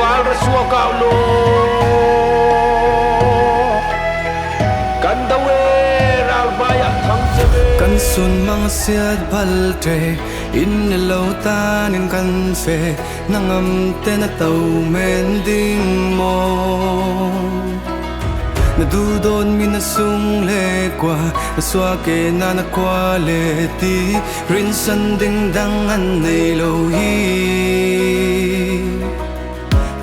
pal rasua kaulo kan dawe ral baya thang chave kan sun mang siat bal tre in lo tan in kan fe nangam te na tau men ding mo na du don min na sung le kwa na swa ke na kwa le ti rin san ding dang an nei lo hi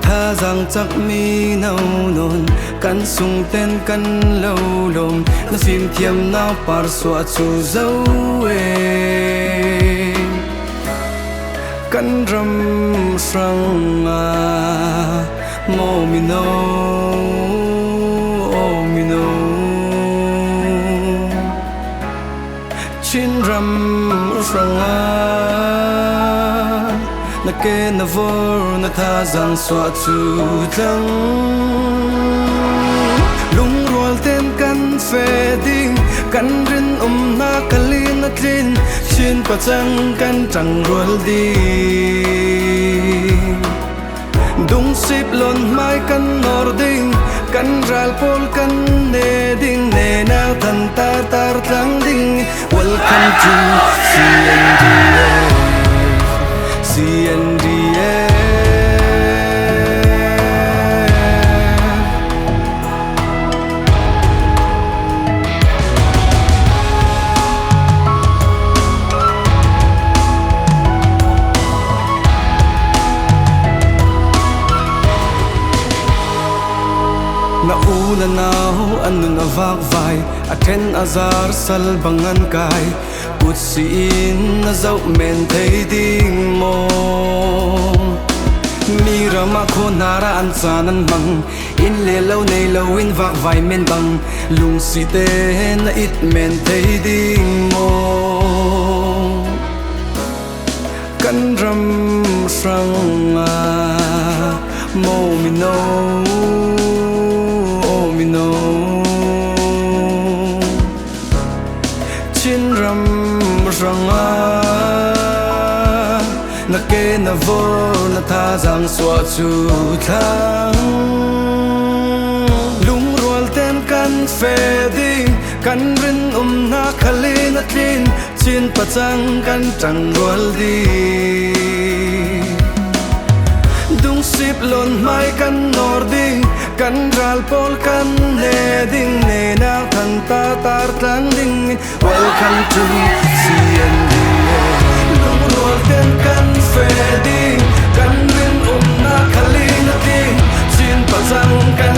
tha giang chắc mi nâu non kan sung ten kan lâu lom na sim thiam na par swa chu zau e kan ram sang a mo mi no mi no chin ram sang a na ke na vor na tha giang swa chu thang lung rual ten kan fe ding kan rin na kalin na tlin chin pa chang kan chang rual di dung sip lon mai kan nor ding kan ral pol kan ne ding ne na than tar tar tlang ding welcome to CNDF CNDF na una nao anu na vak vai aten azar salbangan kai put si in na zau men thei ding mo mi rama kho nara an chanan mang in le lo nei lo in vak vai men bang lung si te na it men thei ding mo kan ram sang a mo mi no no chin ram ranga na ke na vor na tha giang swa chu thang lung rual ten kan fe ding kan rin na khali na tlin chin pa chang kan chang rual di dung sip lon mai kan nor ding kan ral pol kan ne ding ne na than ta tar tlang ding welcome to CNDF lung rual ten kan fe ding kan rin na khali na ding chin pa chang kan